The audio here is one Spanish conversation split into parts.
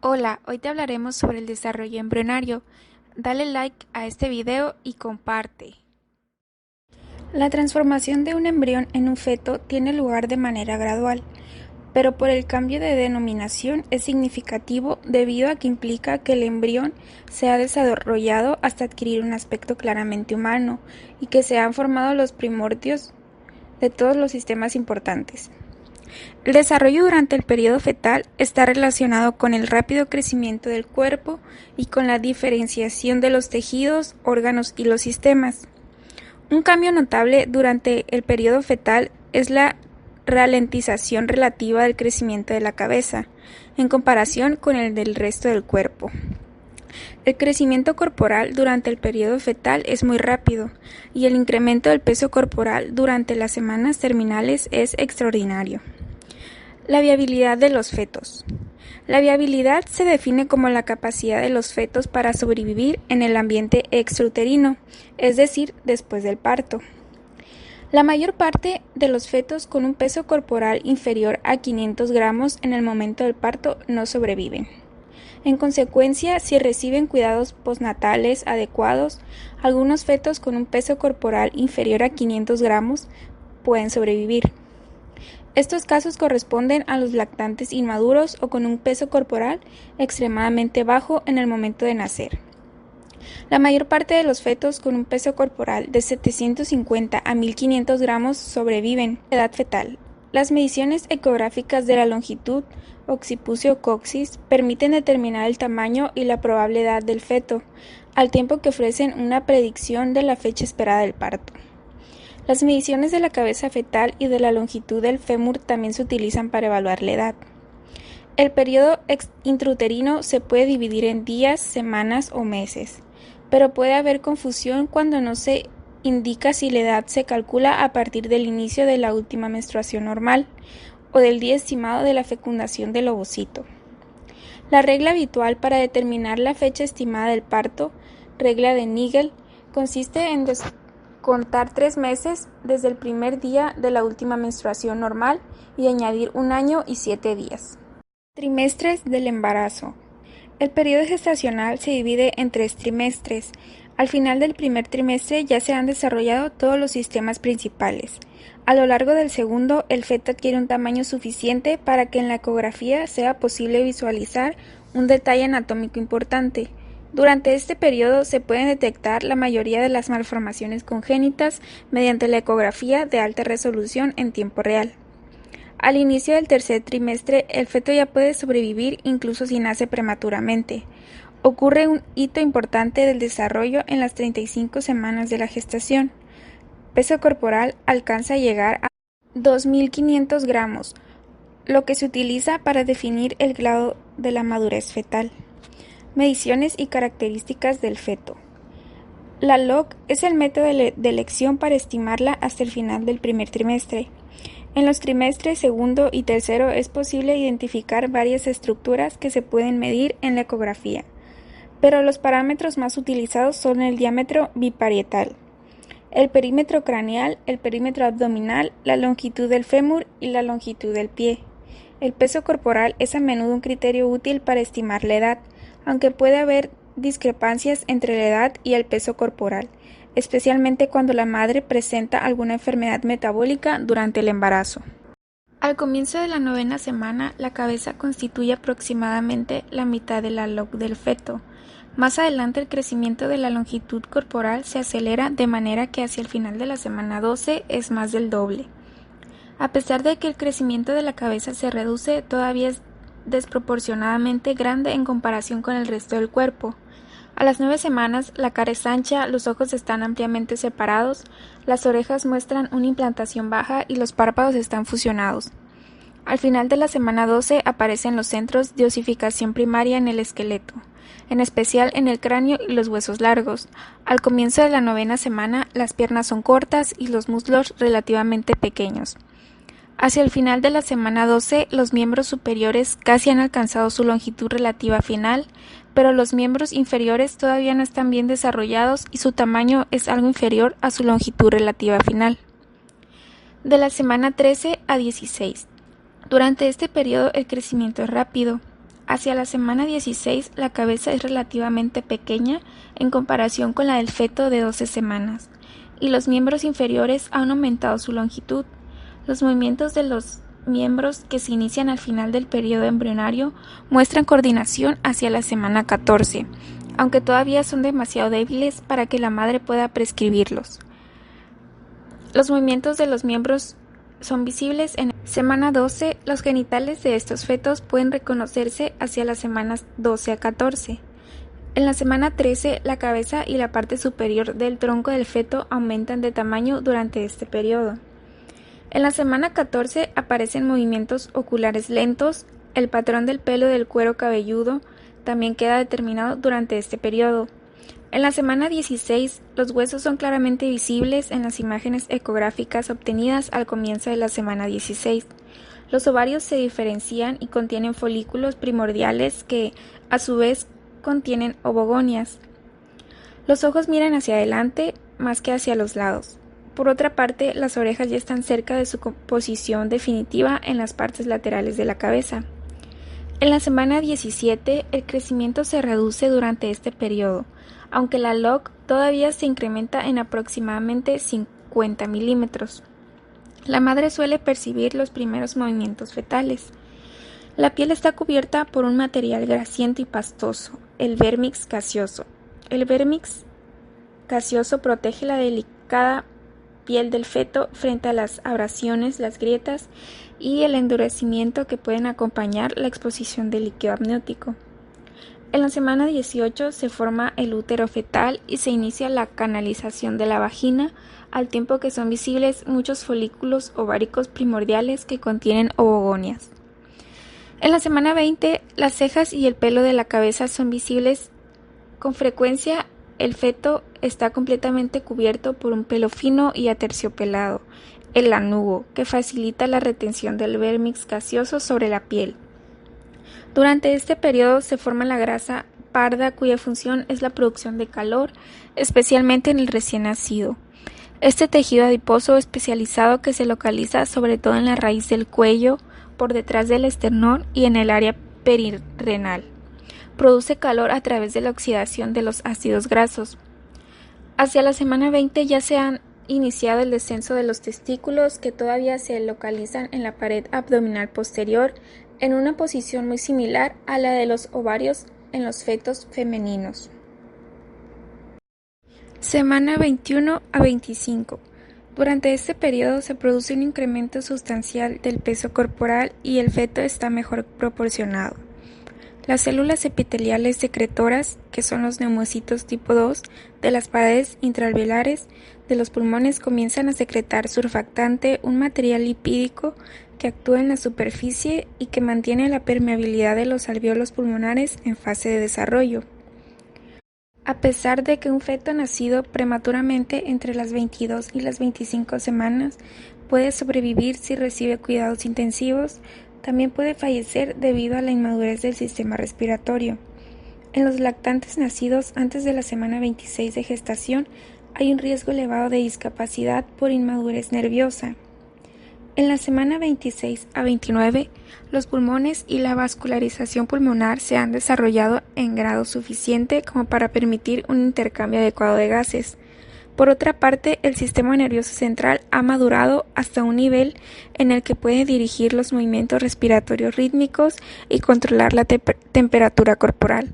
Hola, hoy te hablaremos sobre el desarrollo embrionario. Dale like a este video y comparte. La transformación de un embrión en un feto tiene lugar de manera gradual, pero por el cambio de denominación es significativo debido a que implica que el embrión se ha desarrollado hasta adquirir un aspecto claramente humano y que se han formado los primordios de todos los sistemas importantes. El desarrollo durante el periodo fetal está relacionado con el rápido crecimiento del cuerpo y con la diferenciación de los tejidos, órganos y los sistemas. Un cambio notable durante el periodo fetal es la ralentización relativa del crecimiento de la cabeza, en comparación con el del resto del cuerpo. El crecimiento corporal durante el periodo fetal es muy rápido, y el incremento del peso corporal durante las semanas terminales es extraordinario. La viabilidad de los fetos. La viabilidad se define como la capacidad de los fetos para sobrevivir en el ambiente extrauterino, es decir, después del parto. La mayor parte de los fetos con un peso corporal inferior a 500 gramos en el momento del parto no sobreviven. En consecuencia, si reciben cuidados postnatales adecuados, algunos fetos con un peso corporal inferior a 500 gramos pueden sobrevivir. Estos casos corresponden a los lactantes inmaduros o con un peso corporal extremadamente bajo en el momento de nacer. La mayor parte de los fetos con un peso corporal de 750 a 1500 gramos sobreviven a edad fetal. Las mediciones ecográficas de la longitud occipucio-coxis permiten determinar el tamaño y la probable edad del feto, al tiempo que ofrecen una predicción de la fecha esperada del parto. Las mediciones de la cabeza fetal y de la longitud del fémur también se utilizan para evaluar la edad. El periodo intrauterino se puede dividir en días, semanas o meses, pero puede haber confusión cuando no se indica si la edad se calcula a partir del inicio de la última menstruación normal o del día estimado de la fecundación del ovocito. La regla habitual para determinar la fecha estimada del parto, regla de Nigel, consiste en contar 3 meses desde el primer día de la última menstruación normal y añadir 1 año y 7 días. Trimestres del embarazo. El periodo gestacional se divide en 3 trimestres. Al final del primer trimestre ya se han desarrollado todos los sistemas principales. A lo largo del segundo, el feto adquiere un tamaño suficiente para que en la ecografía sea posible visualizar un detalle anatómico importante. Durante este periodo se pueden detectar la mayoría de las malformaciones congénitas mediante la ecografía de alta resolución en tiempo real. Al inicio del tercer trimestre, el feto ya puede sobrevivir incluso si nace prematuramente. Ocurre un hito importante del desarrollo en las 35 semanas de la gestación. Peso corporal alcanza a llegar a 2.500 gramos, lo que se utiliza para definir el grado de la madurez fetal. Mediciones y características del feto. La log es el método de elección para estimarla hasta el final del primer trimestre. En los trimestres segundo y tercero es posible identificar varias estructuras que se pueden medir en la ecografía, pero los parámetros más utilizados son el diámetro biparietal, el perímetro craneal, el perímetro abdominal, la longitud del fémur y la longitud del pie. El peso corporal es a menudo un criterio útil para estimar la edad, aunque puede haber discrepancias entre la edad y el peso corporal, especialmente cuando la madre presenta alguna enfermedad metabólica durante el embarazo. Al comienzo de la 9ª semana, la cabeza constituye aproximadamente la mitad de la log del feto. Más adelante, el crecimiento de la longitud corporal se acelera de manera que hacia el final de la semana 12 es más del doble. A pesar de que el crecimiento de la cabeza se reduce, todavía es desproporcionadamente grande en comparación con el resto del cuerpo. A las 9 semanas, la cara es ancha, los ojos están ampliamente separados, las orejas muestran una implantación baja y los párpados están fusionados. Al final de la semana 12 aparecen los centros de osificación primaria en el esqueleto, en especial en el cráneo y los huesos largos. Al comienzo de la 9ª semana, las piernas son cortas y los muslos relativamente pequeños. Hacia el final de la semana 12, los miembros superiores casi han alcanzado su longitud relativa final, pero los miembros inferiores todavía no están bien desarrollados y su tamaño es algo inferior a su longitud relativa final. De la semana 13 a 16. Durante este periodo el crecimiento es rápido. Hacia la semana 16, la cabeza es relativamente pequeña en comparación con la del feto de 12 semanas, y los miembros inferiores han aumentado su longitud. Los movimientos de los miembros que se inician al final del periodo embrionario muestran coordinación hacia la semana 14, aunque todavía son demasiado débiles para que la madre pueda prescribirlos. Los movimientos de los miembros son visibles en semana 12. Los genitales de estos fetos pueden reconocerse hacia las semanas 12 a 14. En la semana 13, la cabeza y la parte superior del tronco del feto aumentan de tamaño durante este periodo. En la semana 14 aparecen movimientos oculares lentos. El patrón del pelo del cuero cabelludo también queda determinado durante este periodo. En la semana 16, los huesos son claramente visibles en las imágenes ecográficas obtenidas al comienzo de la semana 16. Los ovarios se diferencian y contienen folículos primordiales que, a su vez, contienen ovogonias. Los ojos miran hacia adelante más que hacia los lados. Por otra parte, las orejas ya están cerca de su posición definitiva en las partes laterales de la cabeza. En la semana 17, el crecimiento se reduce durante este periodo, aunque la log todavía se incrementa en aproximadamente 50 milímetros. La madre suele percibir los primeros movimientos fetales. La piel está cubierta por un material grasiento y pastoso, el vérmix gaseoso. El vérmix gaseoso protege la delicada piel del feto frente a las abrasiones, las grietas y el endurecimiento que pueden acompañar la exposición del líquido amniótico. En la semana 18 se forma el útero fetal y se inicia la canalización de la vagina, al tiempo que son visibles muchos folículos ováricos primordiales que contienen ovogonias. En la semana 20, las cejas y el pelo de la cabeza son visibles. Con frecuencia, el feto está completamente cubierto por un pelo fino y aterciopelado, el lanugo, que facilita la retención del vérmix gaseoso sobre la piel. Durante este periodo se forma la grasa parda, cuya función es la producción de calor, especialmente en el recién nacido. Este tejido adiposo especializado, que se localiza sobre todo en la raíz del cuello, por detrás del esternón y en el área perirrenal, produce calor a través de la oxidación de los ácidos grasos. Hacia la semana 20 ya se han iniciado el descenso de los testículos, que todavía se localizan en la pared abdominal posterior, en una posición muy similar a la de los ovarios en los fetos femeninos. Semana 21 a 25. Durante este periodo se produce un incremento sustancial del peso corporal y el feto está mejor proporcionado. Las células epiteliales secretoras, que son los neumocitos tipo 2 de las paredes intraalveolares de los pulmones, comienzan a secretar surfactante, un material lipídico que actúa en la superficie y que mantiene la permeabilidad de los alvéolos pulmonares en fase de desarrollo. A pesar de que un feto nacido prematuramente entre las 22 y las 25 semanas puede sobrevivir si recibe cuidados intensivos, también puede fallecer debido a la inmadurez del sistema respiratorio. En los lactantes nacidos antes de la semana 26 de gestación hay un riesgo elevado de discapacidad por inmadurez nerviosa. En la semana 26 a 29, los pulmones y la vascularización pulmonar se han desarrollado en grado suficiente como para permitir un intercambio adecuado de gases. Por otra parte, el sistema nervioso central ha madurado hasta un nivel en el que puede dirigir los movimientos respiratorios rítmicos y controlar la temperatura corporal.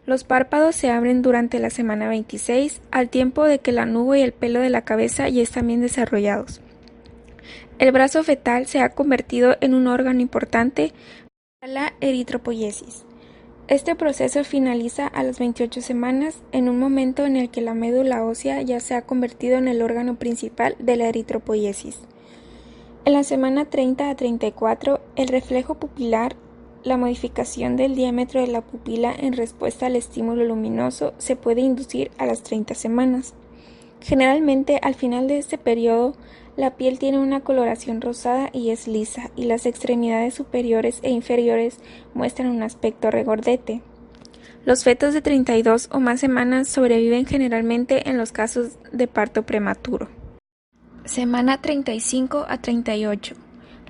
Los párpados se abren durante la semana 26, al tiempo de que la nube y el pelo de la cabeza ya están bien desarrollados. El brazo fetal se ha convertido en un órgano importante para la eritropoiesis. Este proceso finaliza a las 28 semanas, en un momento en el que la médula ósea ya se ha convertido en el órgano principal de la eritropoiesis. En la semana 30 a 34, el reflejo pupilar, la modificación del diámetro de la pupila en respuesta al estímulo luminoso, se puede inducir a las 30 semanas. Generalmente, al final de este periodo, la piel tiene una coloración rosada y es lisa, y las extremidades superiores e inferiores muestran un aspecto regordete. Los fetos de 32 o más semanas sobreviven generalmente en los casos de parto prematuro. Semana 35 a 38.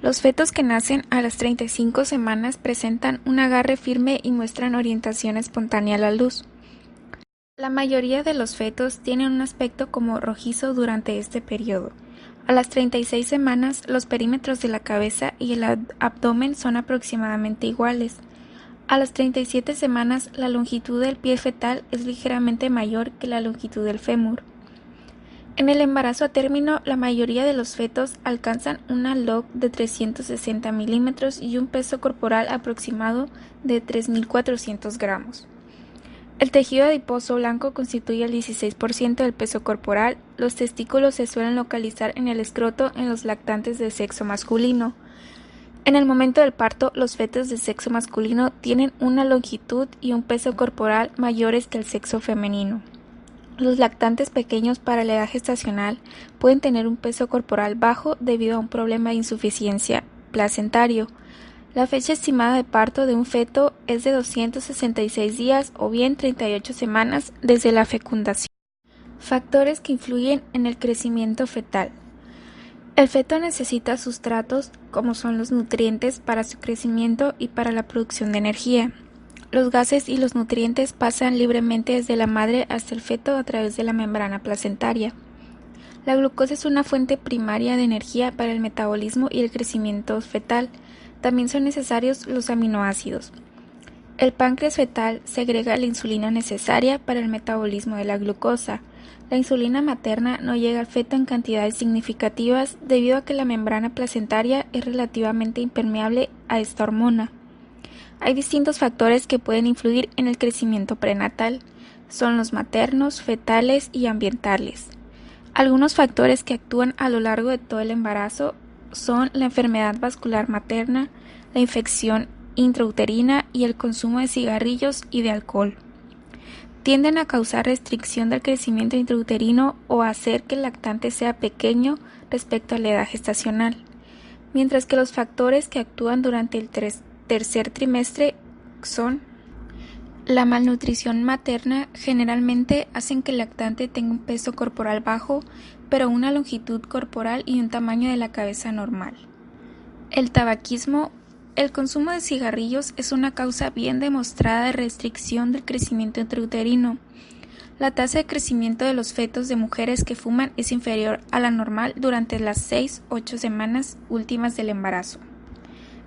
Los fetos que nacen a las 35 semanas presentan un agarre firme y muestran orientación espontánea a la luz. La mayoría de los fetos tienen un aspecto como rojizo durante este periodo. A las 36 semanas, los perímetros de la cabeza y el abdomen son aproximadamente iguales. A las 37 semanas, la longitud del pie fetal es ligeramente mayor que la longitud del fémur. En el embarazo a término, la mayoría de los fetos alcanzan una log de 360 milímetros y un peso corporal aproximado de 3.400 gramos. El tejido adiposo blanco constituye el 16% del peso corporal. Los testículos se suelen localizar en el escroto en los lactantes de sexo masculino. En el momento del parto, los fetos de sexo masculino tienen una longitud y un peso corporal mayores que el sexo femenino. Los lactantes pequeños para la edad gestacional pueden tener un peso corporal bajo debido a un problema de insuficiencia placentario. La fecha estimada de parto de un feto es de 266 días o bien 38 semanas desde la fecundación. Factores que influyen en el crecimiento fetal. El feto necesita sustratos como son los nutrientes para su crecimiento y para la producción de energía. Los gases y los nutrientes pasan libremente desde la madre hasta el feto a través de la membrana placentaria. La glucosa es una fuente primaria de energía para el metabolismo y el crecimiento fetal. También son necesarios los aminoácidos. El páncreas fetal segrega la insulina necesaria para el metabolismo de la glucosa. La insulina materna no llega al feto en cantidades significativas debido a que la membrana placentaria es relativamente impermeable a esta hormona. Hay distintos factores que pueden influir en el crecimiento prenatal. Son los maternos, fetales y ambientales. Algunos factores que actúan a lo largo de todo el embarazo son la enfermedad vascular materna, la infección intrauterina y el consumo de cigarrillos y de alcohol. Tienden a causar restricción del crecimiento intrauterino o a hacer que el lactante sea pequeño respecto a la edad gestacional, mientras que los factores que actúan durante el tercer trimestre son la malnutrición materna. Generalmente hacen que el lactante tenga un peso corporal bajo, pero una longitud corporal y un tamaño de la cabeza normal. El tabaquismo. El consumo de cigarrillos es una causa bien demostrada de restricción del crecimiento intrauterino. La tasa de crecimiento de los fetos de mujeres que fuman es inferior a la normal durante las 6-8 semanas últimas del embarazo.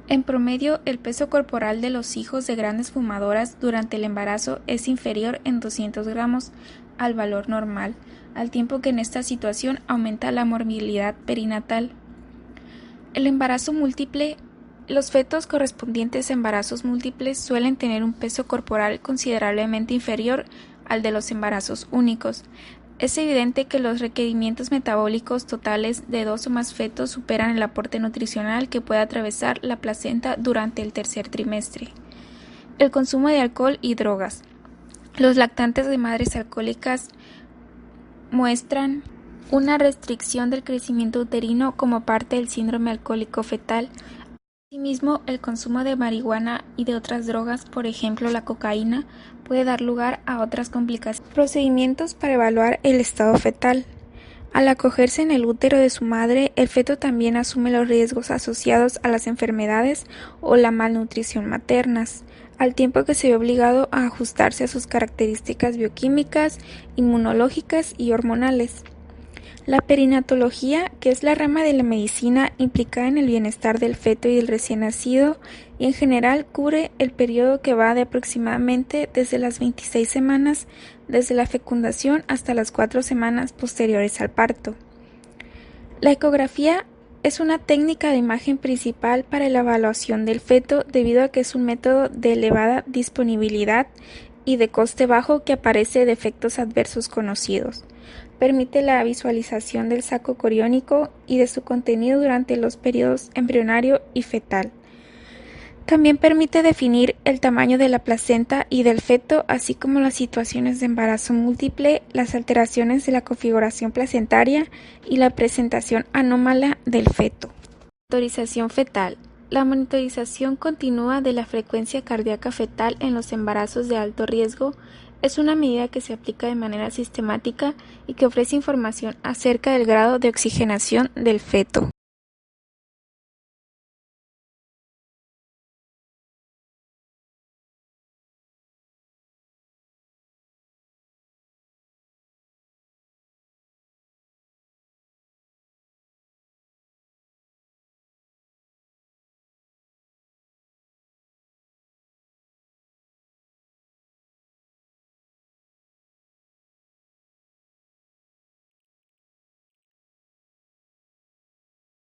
En promedio, el peso corporal de los hijos de grandes fumadoras durante el embarazo es inferior en 200 gramos al valor normal, al tiempo que en esta situación aumenta la morbilidad perinatal. El embarazo múltiple. Los fetos correspondientes a embarazos múltiples suelen tener un peso corporal considerablemente inferior al de los embarazos únicos. Es evidente que los requerimientos metabólicos totales de 2 o más fetos superan el aporte nutricional que puede atravesar la placenta durante el tercer trimestre. El consumo de alcohol y drogas. Los lactantes de madres alcohólicas muestran una restricción del crecimiento uterino como parte del síndrome alcohólico fetal. Asimismo, el consumo de marihuana y de otras drogas, por ejemplo la cocaína, puede dar lugar a otras complicaciones. Procedimientos para evaluar el estado fetal. Al acogerse en el útero de su madre, el feto también asume los riesgos asociados a las enfermedades o la malnutrición maternas, al tiempo que se ve obligado a ajustarse a sus características bioquímicas, inmunológicas y hormonales. La perinatología, que es la rama de la medicina implicada en el bienestar del feto y del recién nacido, y en general cubre el periodo que va de aproximadamente desde las 26 semanas desde la fecundación hasta las 4 semanas posteriores al parto. La ecografía es una técnica de imagen principal para la evaluación del feto debido a que es un método de elevada disponibilidad y de coste bajo que aparece de efectos adversos conocidos. Permite la visualización del saco coriónico y de su contenido durante los periodos embrionario y fetal. También permite definir el tamaño de la placenta y del feto, así como las situaciones de embarazo múltiple, las alteraciones de la configuración placentaria y la presentación anómala del feto. Monitorización fetal. La monitorización continua de la frecuencia cardíaca fetal en los embarazos de alto riesgo es una medida que se aplica de manera sistemática y que ofrece información acerca del grado de oxigenación del feto.